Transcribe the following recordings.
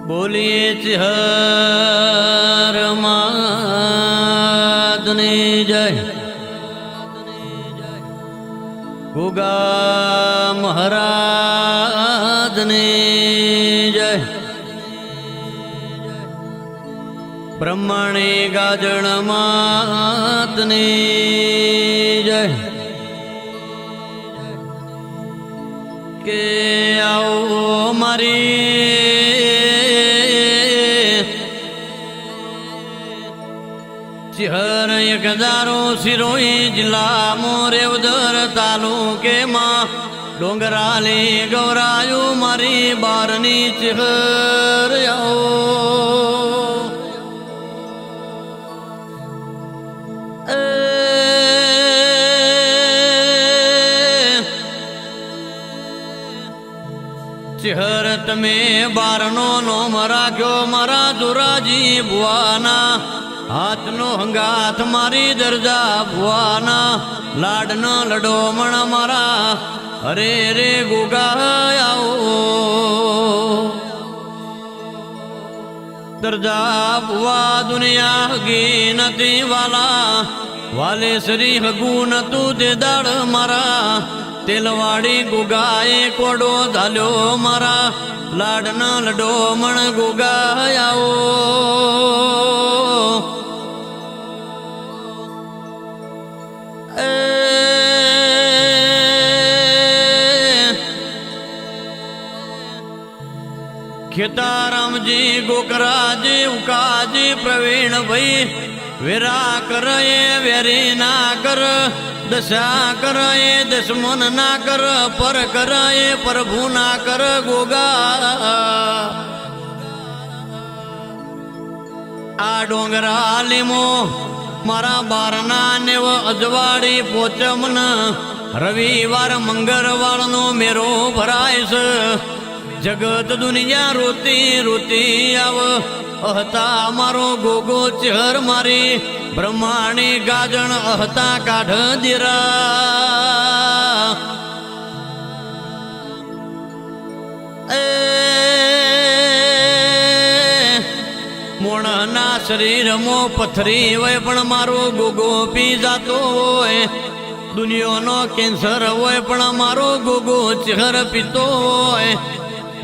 बोलिए चिहर मादनी जय गुगा महाराजनी जय ब्रह्मणी गाजण मातनी जय के आओ मारी चिहर एक हजारों सिरोही जिला मोरेवदर तालुके मां डोंगराली गौरायु मारी बारनी चिहर आओ चिहर तमे बारनो नो मरा क्यों मरा दुराजी बुआना हाथ नो हंगाथ मारी दर्जा बुआना लाडनो लडो मण मारा अरे रे गुगा आओ दर्जा बुआ दुनिया हगी नती वाला वाले श्री हगू न तू दे दाड़ मारा तेलवाड़ी गुगाए कोडो धालो मारा लाडन लडो मण गुगा आओ खेताराम जी गोकरा जी उका जी प्रवीण भाई वीरा कर वेरी ना कर दशा कर दुश्मन ना कर पर कर प्रभु ना कर गोगा आ डोंगरा लिमो मारा बारना ने वो अजवाड़ी पोचमन रविवार मंगलवार नो मेरो भराइस जगत दुनिया रोती रोती आव अहता मारो गोगो चहर मारी ब्रह्माणी गाजण अहता काढ दिरा मोणना शरीर मो पथरी वय पण मारो गोगो पी जातो होय दुनियो नो कैंसर होय पण मारो गोगो चहर पीतो होय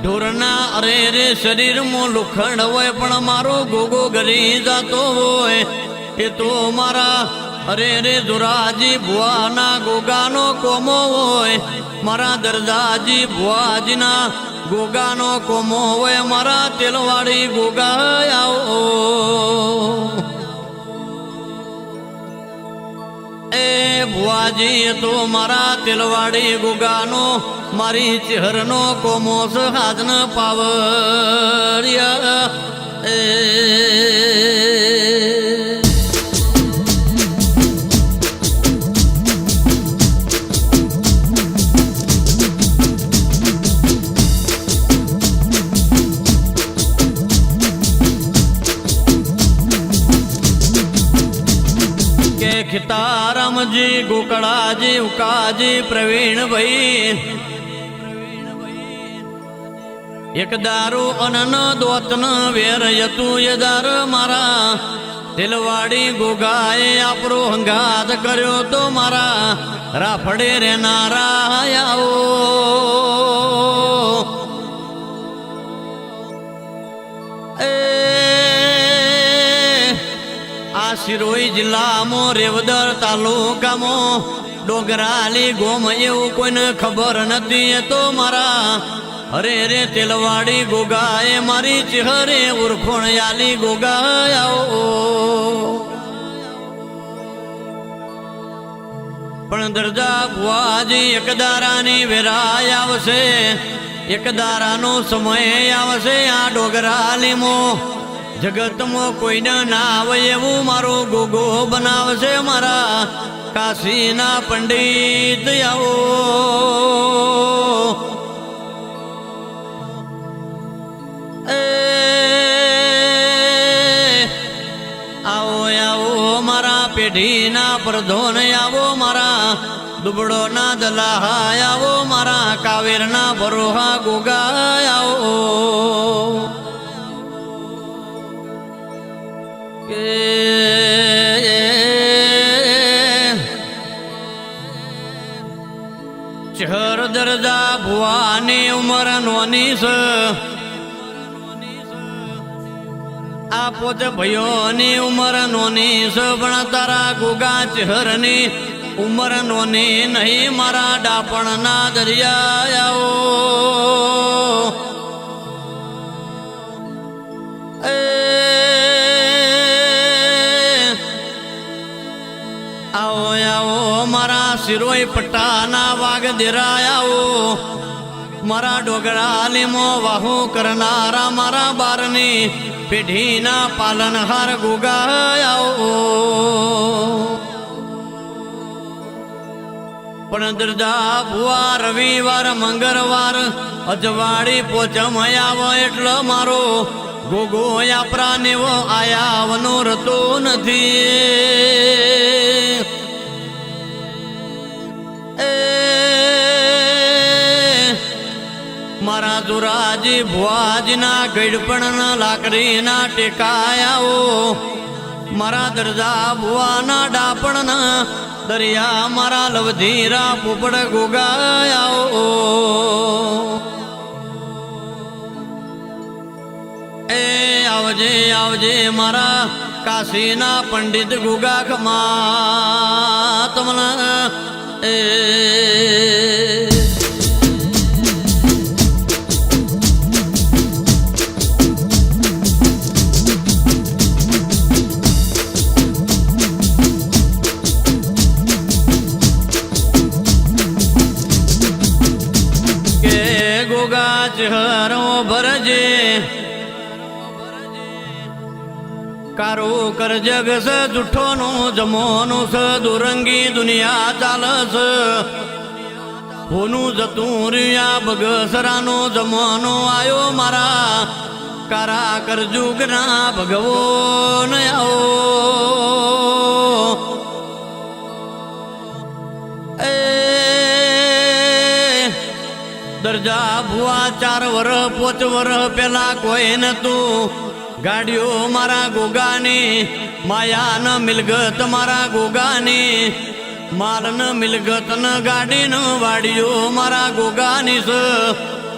ढोरना अरे रे शरीर मो लोखंड होय पण मारो गोगो गरी जातो होय ए तो मारा अरे रे दुराजी बुआना गोगानो कोमो होय मारा दर्दाजी बुआजीना गोगानो कोमो होय मारा तेलवाड़ी गोगा आओ ए बुआजी तो मारा तेलवाड़ी गुगानो मारी चिहरनो कोमोस हाजन पावरिया खिताराम जी गोकड़ा जी उका जी प्रवीण भाई एक दारू अनन दोतन वेर यतु ये दार मारा तिलवाड़ी गोगाए आपरो हंगात कर्यो तो मारा राफड़े रे नारा आओ सिरोही जिला मो रेवदर तालुका मो डोंगराली गोम एवं कोई खबर नती तो मारा अरे रे तेलवाड़ी गोगाए मारी चिहरे उर्खोण याली गोगा आओ पण दर्जा बुआजी एक दारानी वेराय आवशे एक दारानो समय आवशे आ डोंगराली मो जगत मो कोई ना आवे एवं मारो गोगो बनावशे मारा काशी ना पंडित आओ आओ आओ मारा पेढ़ी ना प्रधोन आवो मारा दुबड़ो ना दलाहा आवो मारा कावेर ना बरोहा गोगा आओ કે ચહર દરજા ભુવાની ઉમર નોની સ આ પોતે ભયોની ઉમર નોની સ પણ તારા ગોગા ચહરની ઉમર નોની નહીં મારા ડાપણના દરિયાઓ આવો આવો મારા સિરોય પટ્ટાના વાઘ દેરાયાઓ મારા ડોગરા લીમો વાહુ કરનારા મારા બારની પેઢીના પાલનહાર ગોગાયાઓ પણ દરજા ભુવા રવિવાર મંગળવાર અજવાળી પોચમ આવો એટલે મારો ગોગો યાપરા નેવો આયાવનો રતો નથી મારા દુરાજી ભુવાજીના ગઢપણના લાકડીના ટેકાયાઓ મારા દરજા ભુવાના ડાપણના દરિયા મારા લવધીરા પોપડ ગોગાયાઓ એ આવજે આવજે મારા કાશીના પંડિત ગોગા ખમા તમના એ ચહેરો ભરજે કારો કર જગ સ જુઠ્ઠોનું જમોનું સ દુરંગી દુનિયા ચાલસ હોનું જતું રહ્યા બગસરાનો જમોનો આયો મારા કારા કરજુગના ભગવો ન આવો દરજા ભુવા 4 વરહ 5 વરહ પેલા કોઈ નતું ગાડીઓ મારા ગોગાની માયા ન મિલગત મારા ગોગાની માલ ન મિલગત ન ગાડી ન વાડીઓ મારા ગોગાની સ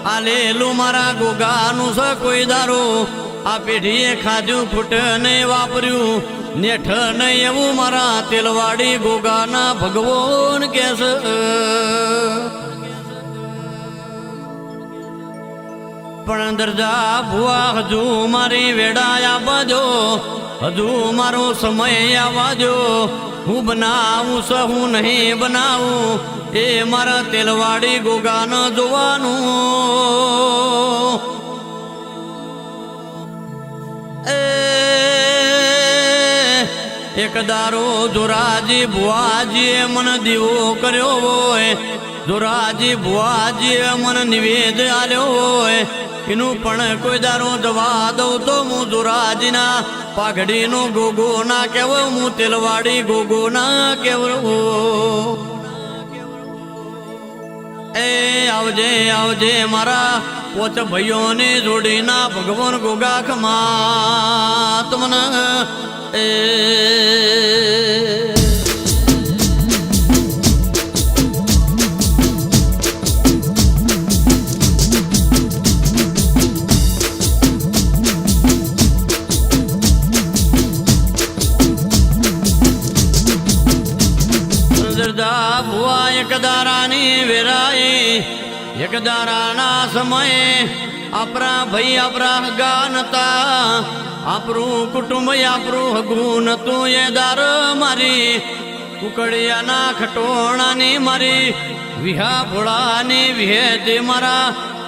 આલેલું મારા ગોગાનું સ કોઈ દારો આ પેઢીએ ખાધું ફૂટ નહીં વાપર્યું નેઠ નહીં એવું મારા તેલવાડી ગોગાના ભગવાન કેસ પણ દરજા ભુવા હજુ મારી વેડાયા બાજો હજુ મારો સમય આવવાજો હું બનાવું સ હું નહીં બનાવું એ મારા તેલવાડી ગોગાને જોવાનું એ એક દારો જોરાજી ભુવાજીએ મને દીવો કર્યો હોય જોરાજી ભુવાજીએ મને નિવેદ આલ્યો હોય એનું પણ કોઈ દારો જવા દઉં તો હું જોરાજીના પાઘડીનો ગોગો ના કહેવો હું તેલવાડી ગોગો ના કહેવો એ આવજે આવજે મારા પોચ ભાઈઓની જોડીના ભગવાન ગોગા ખમા તમને એ ભુવા એક દારાની વેરાઈ એક દારાના સમયે આપણા ભાઈ આપણા ગાનતા આપણું કુટુંબ આપણું હગું નતું એ દાર મારી કુકડિયાના ખટોણાની મારી વિહા ભોળાની વિહેતે મારા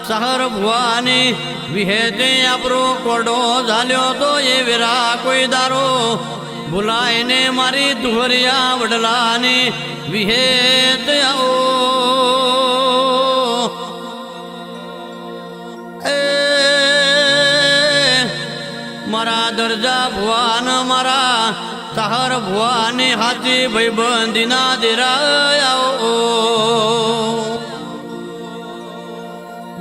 સહર ભુવાની વિહેતે આપણો કોડો ઝાલ્યો તો એ વેરા કોઈ દારો ભૂલાઈને મારી દુહરિયા વડલાની વિહેત આવો એ મારા દરજા ભુવાન મારા સહર ભુવાની હાથી ભાઈબંધીના દેરાયાઓ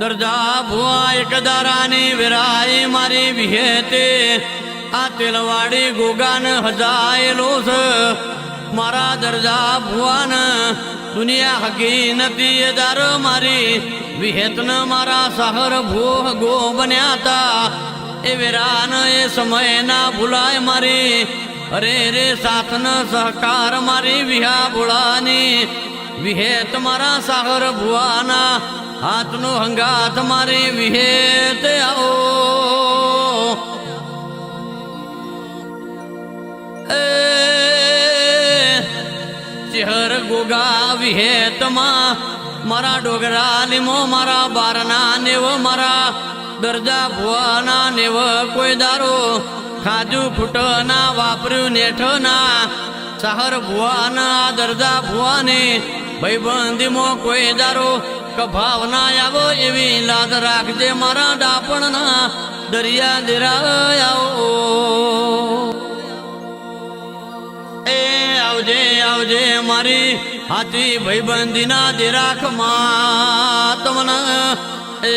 દરજા ભુવા એક દારાની વિરાઈ મારી વિહેતે આ તેલવાડી ગોગાન હજાયેલો છે મારા દરજા ભુવાન દુનિયા હકી નથી એ દાર મારી વિહેતન મારા સહર ભૂ ગો બન્યા તા એ વેરાન એ સમય ના ભૂલાય મારી અરે રે સાથન સહકાર મારી વિહા ભોળાની વિહેત મારા સાગર ભુવાના હાથનો હંગાત મારી વિહેત આવો ચહેર ગોગા વિહેતમાં મારા ડોગરા લીમો મારા બારના નેવ મારા દરજા ભુવાના નેવ કોઈ દારો ખાજુ ફૂટના વાપર્યું નેઠના સહર ભુવાના દરજા ભુવાને ભાઈબંધીમાં કોઈ દારો કભાવના આવો એવી લાદ રાખજે મારા ડાપણના દરિયા દેરાયાઓ એ આવજે આવજે મારી હાથી ભાઈબંધીના દેરાખમાં તમને એ